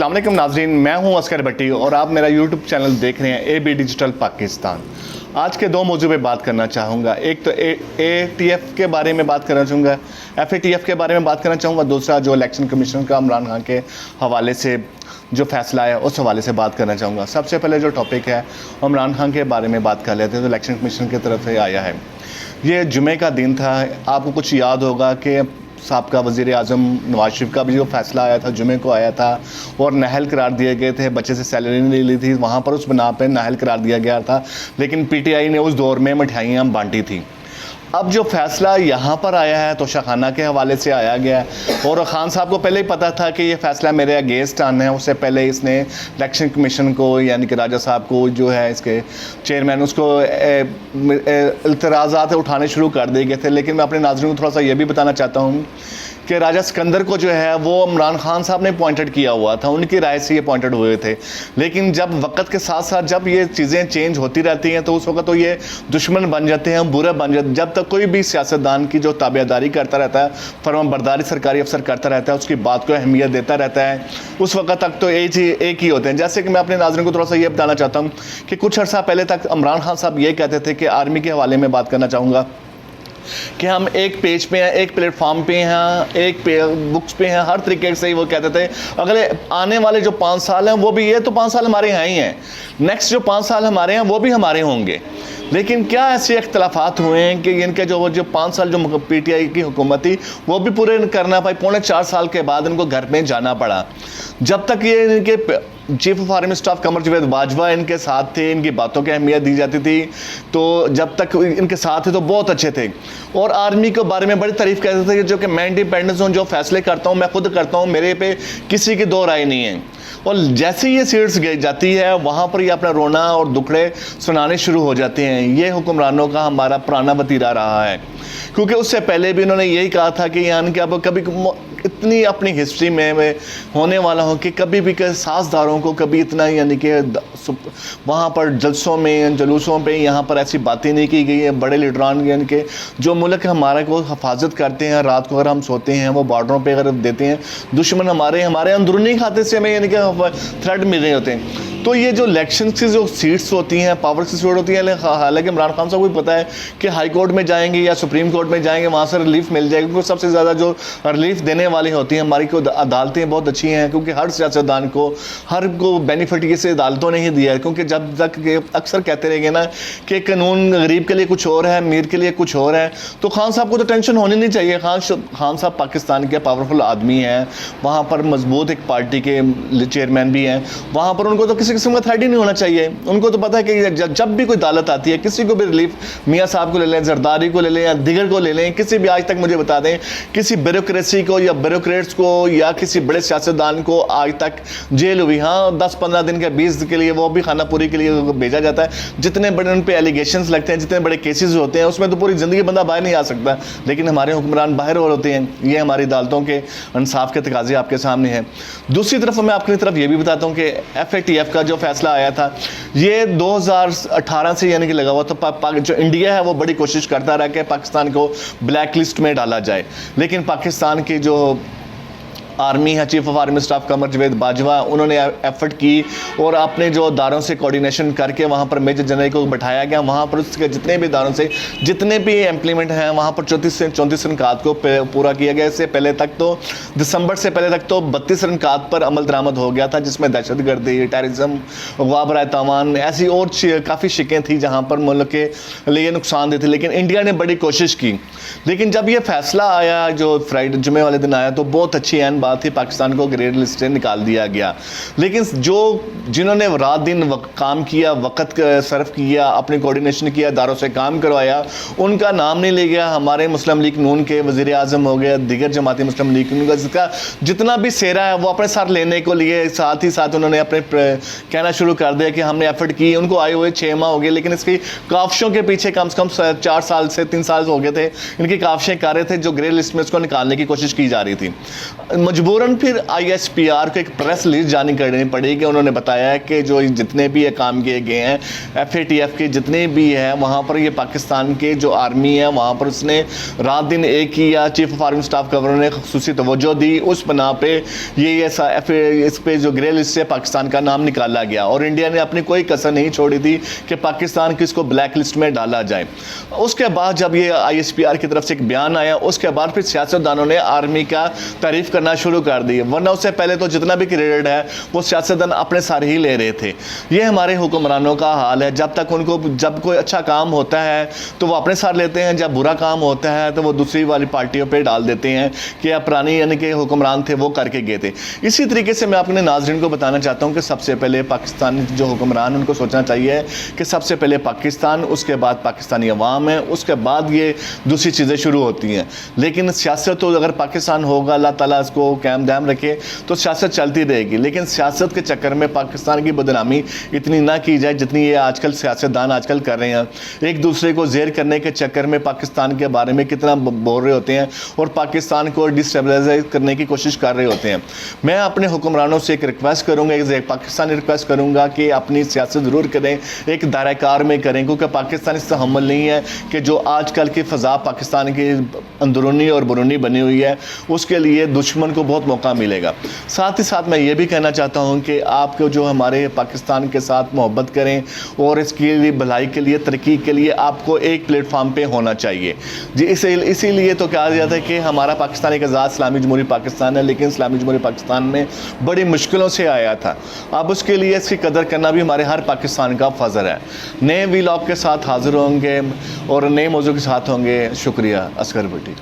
अस्सलाम वालेकुम नाज़रीन, मैं हूं असगर भट्टी और आप मेरा यूट्यूब चैनल देख रहे हैं AB डिजिटल पाकिस्तान। आज के दो मौजू पे बात करना चाहूँगा। एक तो ATF के बारे में बात करना चाहूँगा, FATF के बारे में बात करना चाहूँगा। दूसरा जो इलेक्शन कमीशन का इमरान खान के हवाले से जो फैसला है उस हवाले से बात करना चाहूँगा। सबसे पहले जो टॉपिक है इमरान खान के बारे में बात कर लेते हैं। तो इलेक्शन कमीशन की तरफ से आया है, ये जुमे का दिन था। आपको कुछ याद होगा कि साबका वज़ीर आज़म नवाज शरीफ का भी जो फैसला आया था जुमे को आया था और नाअहल करार दिए गए थे। बच्चे से सैलरी नहीं ली थी, वहाँ पर उस बिना पे नाअहल करार दिया गया था। लेकिन PTI ने उस दौर में मिठाइयाँ बांटी थी। अब जो फैसला यहाँ पर आया है तो शाखाना के हवाले से आया गया है और खान साहब को पहले ही पता था कि ये फैसला मेरे अगेंस्ट आना है। उससे पहले इसने इलेक्शन कमीशन को यानी कि राजा साहब को जो है इसके चेयरमैन उसको इल्तराज़ात उठाने शुरू कर दिए गए थे। लेकिन मैं अपने नाज़रीन को थोड़ा सा ये भी बताना चाहता हूँ कि राजा सिकंदर को जो है वो इमरान खान साहब ने अपॉइंटेड किया हुआ था, उनकी राय से ये अपॉइंटेड हुए थे। लेकिन जब वक्त के साथ साथ जब ये चीज़ें चेंज होती रहती हैं तो उस वक्त तो ये दुश्मन बन जाते हैं, बुरा बन जाते हैं। जब तक कोई भी सियासतदान की जो ताबेदारी करता रहता है, फरमाबरदारी सरकारी अफसर करता रहता है, उसकी बात को अहमियत देता रहता है, उस वक्त तक तो एक ही होते हैं। जैसे कि मैं अपने नाज़रीन को थोड़ा सा ये बताना चाहता हूँ कि कुछ अर्सा पहले तक इमरान खान साहब ये कहते थे कि आर्मी के हवाले में बात करना चाहूँगा कि हम एक पेज पे हैं, एक प्लेटफॉर्म पे हैं, एक बुक्स पे हैं, हर तरीके से ही वो कहते थे अगले आने वाले जो 5 साल हैं वो भी, ये तो 5 साल हमारे हैं ही हैं, नेक्स्ट जो 5 साल हमारे हैं वो भी हमारे होंगे। लेकिन क्या ऐसे इख्तलाफात हुए हैं कि इनके जो 5 साल जो PTI की हुकूमत थी वो भी पूरे करना पाई। 4.25 साल के बाद इनको घर में जाना पड़ा। जब तक ये इनके chief of army staff Qamar Javed Bajwa इनके साथ थे, इनकी बातों की अहमियत दी जाती थी, तो जब तक इनके साथ थे तो बहुत अच्छे थे और आर्मी के बारे में बड़ी तारीफ कहते थे कि जो कि मैं इंडिपेंडेंस हूँ, जो फैसले करता हूँ मैं खुद करता हूँ, मेरे पे किसी की दो राय नहीं है। और जैसे ही ये सीट्स जाती है वहाँ पर ये अपना रोना और दुखड़े सुनाने शुरू हो जाते हैं। ये हुक्मरानों का हमारा पुराना वतीरा रहा है, क्योंकि उससे पहले भी इन्होंने यही कहा था कि यानी कि अब कभी इतनी अपनी हिस्ट्री में होने वाला हो कि कभी भी सासदारों को कभी इतना यानी कि वहाँ पर जलसों में जुलूसों पे यहाँ पर ऐसी बातें नहीं की गई है। बड़े लीडरान यानी कि जो मुल्क हमारे को हिफाजत करते हैं, रात को अगर हम सोते हैं वो बॉर्डरों पे अगर देते हैं, दुश्मन हमारे अंदरूनी खाते से हमें यानी कि थ्रेट मिल रहे होते हैं। तो ये जो इलेक्शन की जो सीट्स होती हैं, पावर की सीट होती हैं, हालांकि इमरान खान साहब को भी पता है कि हाई कोर्ट में जाएंगे या सुप्रीम कोर्ट में जाएंगे वहाँ से रिलीफ मिल जाएगी, क्योंकि सबसे ज़्यादा जो रिलीफ देने वाली होती हैं हमारी को अदालतें बहुत अच्छी हैं, क्योंकि हर सियासतदान को हर को बेनिफिट ये से अदालतों ने ही दिया है। क्योंकि जब तक अक्सर कहते रहेंगे ना कि कानून गरीब के लिए कुछ और है, अमीर के लिए कुछ और है, तो खान साहब को तो टेंशन होनी नहीं चाहिए। खान साहब पाकिस्तान के पावरफुल आदमी हैं, वहाँ पर मजबूत एक पार्टी के चेयरमैन भी हैं, वहाँ पर उनको तो किसी किस्म का थ्रेट ही नहीं होना चाहिए। उनको तो पता है कि जब भी कोई अदालत आती है, किसी को भी रिलीफ, मियाँ साहब को ले लें, जरदारी को ले लें या दिगर को ले लें, किसी भी आज तक मुझे बता दें किसी ब्यूरोक्रेसी को या ब्यूरोक्रेट्स को या किसी बड़े सियासतदान को आज तक जेल हुई, हाँ 10-15 दिन के 20 दिन के लिए वो भी खानापुरी के लिए भेजा जाता है। जितने बड़े उन पे एलिगेशंस लगते हैं, जितने बड़े केसेस होते हैं, उसमें तो पूरी ज़िंदगी बंदा बाहर नहीं आ सकता। लेकिन हमारे हुक्मरान बाहर और होते हैं। ये हमारी अदालतों के इंसाफ के तकाजे आपके सामने हैं। दूसरी तरफ मैं आपकी तरफ ये भी बताता हूँ कि FATF का जो फैसला आया था ये 2018 से यानी कि लगा हुआ। तो जो इंडिया है वो बड़ी कोशिश करता रहा कि पाकिस्तान को ब्लैक लिस्ट में डाला जाए, लेकिन पाकिस्तान की जो आर्मी है, chief of army staff Qamar Javed Bajwa, उन्होंने एफर्ट की और अपने जो इदारों से कोऑर्डिनेशन करके वहाँ पर मेजर जनरल को बैठाया गया। वहाँ पर उसके जितने भी इदारों से जितने भी एम्प्लीमेंट हैं वहाँ पर 34 रनकात को पूरा किया गया। इससे पहले तक तो दिसंबर से पहले तक तो 32 रनकात पर अमल दरामद हो गया था, जिसमें दहशतगर्दी, टेररिज्म, अगवा बराए तावान ऐसी और काफ़ी शिकें थी जहाँ पर मुल्क के लिए नुकसानदेह थी। लेकिन इंडिया ने बड़ी कोशिश की। लेकिन जब ये फैसला आया जो फ्राइडे जुमे वाले दिन आया तो बहुत अच्छी एन बात थी, पाकिस्तान को ग्रे लिस्ट से निकाल दिया गया। लेकिन जिन्होंने रात दिन काम किया, वक्त सर्फ किया, अपनी कोऑर्डिनेशन किया, इदारों से काम करवाया, उनका नाम नहीं ले गया। हमारे मुस्लिम लीग नून के वज़ीर आज़म हो गया, दिगर जमाती मुस्लिम लीग नून का जिसका जितना भी सेरा है वो अपने साथ लेने को लिए, साथ ही साथ उन्होंने अपने कहना शुरू कर दिया कि हमने एफर्ट की। उनको आए हुए 6 माह हो गए, लेकिन इसकी काफिशों के पीछे कम से कम 4 साल से 3 साल हो गए थे, इनकी काफिशें कर रहे थे जो ग्रे लिस्ट में उसको निकालने की कोशिश की जा रही थी। مجبوراً پھر ISPR کو ایک پریس ریلیز جاری کرنی پڑی کہ انہوں نے بتایا کہ جو جتنے بھی یہ کام کیے گئے ہیں FATF کے جتنے بھی ہیں وہاں پر یہ پاکستان کے جو آرمی ہے وہاں پر اس نے رات دن ایک کیا. Chief of army staff governor نے خصوصی توجہ دی, اس بنا پہ یہ اس پہ جو گرے لسٹ سے پاکستان کا نام نکالا گیا اور انڈیا نے اپنی کوئی کسر نہیں چھوڑی تھی کہ پاکستان کی اس کو بلیک لسٹ میں ڈالا جائے. اس کے بعد جب یہ ISPR کی طرف سے ایک بیان آیا اس کے بعد پھر سیاستدانوں نے آرمی کا تعریف کرنا شروع کر دی, ورنہ اس سے پہلے تو جتنا بھی کریڈٹ ہے وہ سیاستدان اپنے سارے ہی لے رہے تھے. یہ ہمارے حکمرانوں کا حال ہے, جب تک ان کو جب کوئی اچھا کام ہوتا ہے تو وہ اپنے ساتھ لیتے ہیں, جب برا کام ہوتا ہے تو وہ دوسری والی پارٹیوں پہ ڈال دیتے ہیں کہ پرانی یعنی کہ حکمران تھے وہ کر کے گئے تھے. اسی طریقے سے میں اپنے ناظرین کو بتانا چاہتا ہوں کہ سب سے پہلے پاکستان جو حکمران ان کو سوچنا چاہیے کہ سب سے پہلے پاکستان, اس کے بعد پاکستانی عوام ہے, اس کے بعد یہ دوسری چیزیں شروع ہوتی ہیں. لیکن سیاست تو اگر پاکستان ہوگا, اللہ تعالیٰ اس کو قائم دائم رکھے, تو سیاست چلتی رہے گی. لیکن سیاست کے چکر میں پاکستان کی بدنامی اتنی نہ کی جائے جتنی یہ آج کل سیاستدان آج کل کر رہے ہیں. ایک دوسرے کو زیر کرنے کے چکر میں پاکستان کے بارے میں کتنا بول رہے ہوتے ہیں اور پاکستان کو ڈسٹیبلائز کرنے کی کوشش کر رہے ہوتے ہیں. میں اپنے حکمرانوں سے ایک ریکویسٹ کروں گا, ایک پاکستانی ریکویسٹ کروں گا کہ اپنی سیاست ضرور کریں, ایک دائرہ کار میں کریں, کیونکہ پاکستان اس سے حمل نہیں ہے کہ جو آج کل کی فضا پاکستان کی اندرونی اور بیرونی بنی ہوئی ہے اس کے لیے دشمن کو بہت موقع ملے گا. ساتھ ہی ساتھ میں یہ بھی کہنا چاہتا ہوں کہ آپ کو جو ہمارے پاکستان کے ساتھ محبت کریں اور اس کے لیے بھلائی کے لیے ترقی کے لیے آپ کو ایک پلیٹ فارم پہ ہونا چاہیے. جی اسی لیے تو کہا جاتا ہے کہ ہمارا پاکستان ایک آزاد اسلامی جمہوری پاکستان ہے, لیکن اسلامی جمہوری پاکستان میں بڑی مشکلوں سے آیا تھا. اب اس کے لیے اس کی قدر کرنا بھی ہمارے ہر پاکستان کا فرض ہے. نئے ویلاگ کے ساتھ حاضر ہوں گے اور نئے موضوع کے ساتھ ہوں گے. شکریہ. اصغر بھٹی.